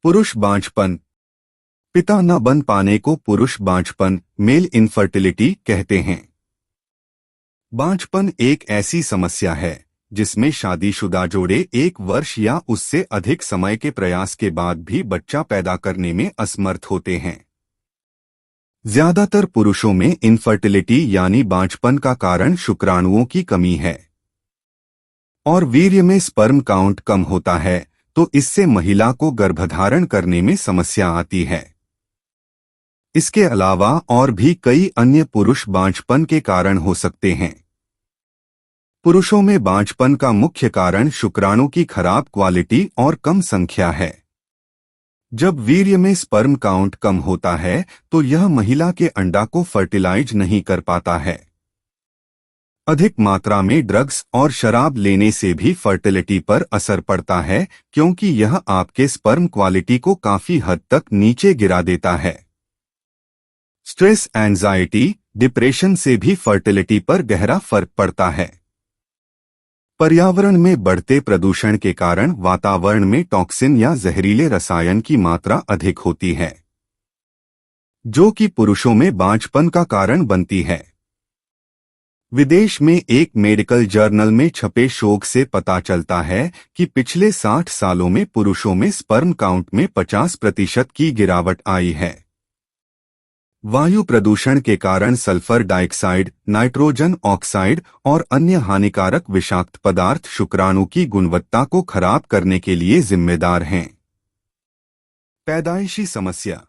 पुरुष बांझपन। पिता न बन पाने को पुरुष बांझपन, मेल इनफर्टिलिटी कहते हैं। बांझपन एक ऐसी समस्या है जिसमें शादीशुदा जोड़े 1 वर्ष या उससे अधिक समय के प्रयास के बाद भी बच्चा पैदा करने में असमर्थ होते हैं। ज्यादातर पुरुषों में इनफर्टिलिटी यानी बांझपन का कारण शुक्राणुओं की कमी है और वीर्य में स्पर्म काउंट कम होता है, तो इससे महिला को गर्भधारण करने में समस्या आती है। इसके अलावा और भी कई अन्य पुरुष बांझपन के कारण हो सकते हैं। पुरुषों में बांझपन का मुख्य कारण शुक्राणु की खराब क्वालिटी और कम संख्या है। जब वीर्य में स्पर्म काउंट कम होता है तो यह महिला के अंडा को फर्टिलाइज नहीं कर पाता है। अधिक मात्रा में ड्रग्स और शराब लेने से भी फर्टिलिटी पर असर पड़ता है, क्योंकि यह आपके स्पर्म क्वालिटी को काफी हद तक नीचे गिरा देता है। स्ट्रेस, एंजाइटी, डिप्रेशन से भी फर्टिलिटी पर गहरा फर्क पड़ता है। पर्यावरण में बढ़ते प्रदूषण के कारण वातावरण में टॉक्सिन या जहरीले रसायन की मात्रा अधिक होती है, जो कि पुरुषों में बांझपन का कारण बनती है। विदेश में एक मेडिकल जर्नल में छपे शोध से पता चलता है कि पिछले 60 सालों में पुरुषों में स्पर्म काउंट में 50% की गिरावट आई है। वायु प्रदूषण के कारण सल्फर डाइऑक्साइड, नाइट्रोजन ऑक्साइड और अन्य हानिकारक विषाक्त पदार्थ शुक्राणु की गुणवत्ता को खराब करने के लिए जिम्मेदार हैं। पैदाइशी समस्या।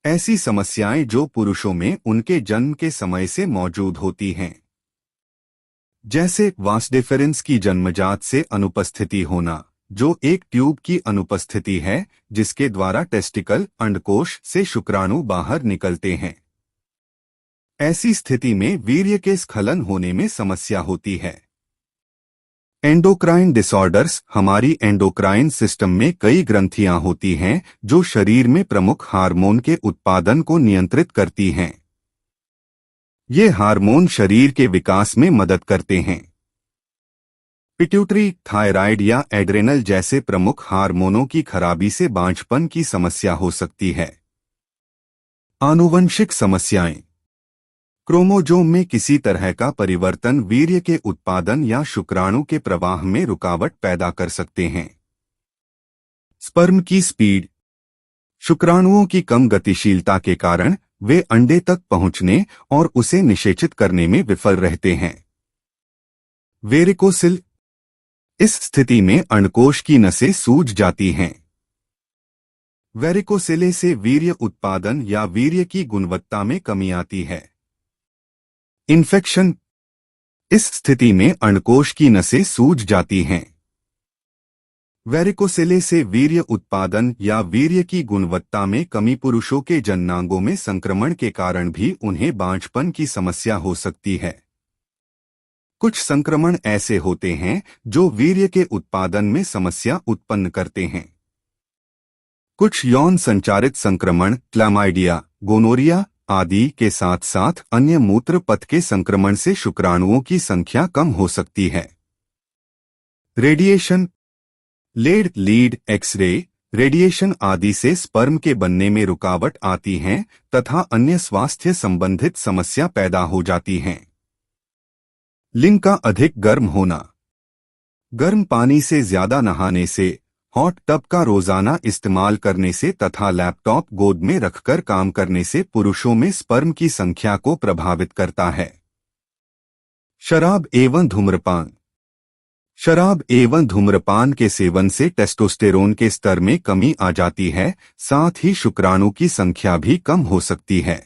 ऐसी समस्याएं जो पुरुषों में उनके जन्म के समय से मौजूद होती हैं, जैसे वास डिफरेंस की जन्मजात से अनुपस्थिति होना, जो एक ट्यूब की अनुपस्थिति है जिसके द्वारा टेस्टिकल, अंडकोश से शुक्राणु बाहर निकलते हैं। ऐसी स्थिति में वीर्य के स्खलन होने में समस्या होती है। Endocrine disorders. हमारी एंडोक्राइन सिस्टम में कई ग्रंथियां होती हैं जो शरीर में प्रमुख हार्मोन के उत्पादन को नियंत्रित करती हैं। ये हार्मोन शरीर के विकास में मदद करते हैं। पिट्यूटरी, थायराइड या एड्रेनल जैसे प्रमुख हार्मोनों की खराबी से बांझपन की समस्या हो सकती है। आनुवंशिक समस्याएं। क्रोमोजोम में किसी तरह का परिवर्तन वीर्य के उत्पादन या शुक्राणु के प्रवाह में रुकावट पैदा कर सकते हैं। स्पर्म की स्पीड। शुक्राणुओं की कम गतिशीलता के कारण वे अंडे तक पहुंचने और उसे निषेचित करने में विफल रहते हैं। वेरिकोसिल। इस स्थिति में अंडकोश की नसें सूज जाती हैं। वेरिकोसिले से वीर्य उत्पादन या वीर्य की गुणवत्ता में कमी आती है। इन्फेक्शन। इस स्थिति में अंडकोश की नसें सूज जाती हैं। वेरिकोसिले से वीर्य उत्पादन या वीर्य की गुणवत्ता में कमी। पुरुषों के जननांगों में संक्रमण के कारण भी उन्हें बांझपन की समस्या हो सकती है। कुछ संक्रमण ऐसे होते हैं जो वीर्य के उत्पादन में समस्या उत्पन्न करते हैं। कुछ यौन संचारित संक्रमण, क्लैमाइडिया, गोनोरिया आदि के साथ साथ अन्य मूत्र पथ के संक्रमण से शुक्राणुओं की संख्या कम हो सकती है। Radiation. Lead, lead, x-ray, radiation आदि से स्पर्म के बनने में रुकावट आती है तथा अन्य स्वास्थ्य संबंधित समस्या पैदा हो जाती हैं। लिंग का अधिक गर्म होना। गर्म पानी से ज्यादा नहाने से, हॉट टब का रोजाना इस्तेमाल करने से तथा लैपटॉप गोद में रखकर काम करने से पुरुषों में स्पर्म की संख्या को प्रभावित करता है। शराब एवं धूम्रपान। शराब एवं धूम्रपान के सेवन से टेस्टोस्टेरोन के स्तर में कमी आ जाती है, साथ ही शुक्राणु की संख्या भी कम हो सकती है।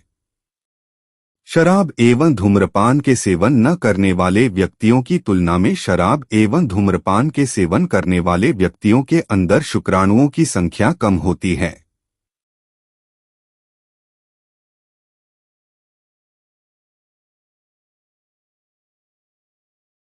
शराब एवं धूम्रपान के सेवन न करने वाले व्यक्तियों की तुलना में शराब एवं धूम्रपान के सेवन करने वाले व्यक्तियों के अंदर शुक्राणुओं की संख्या कम होती है।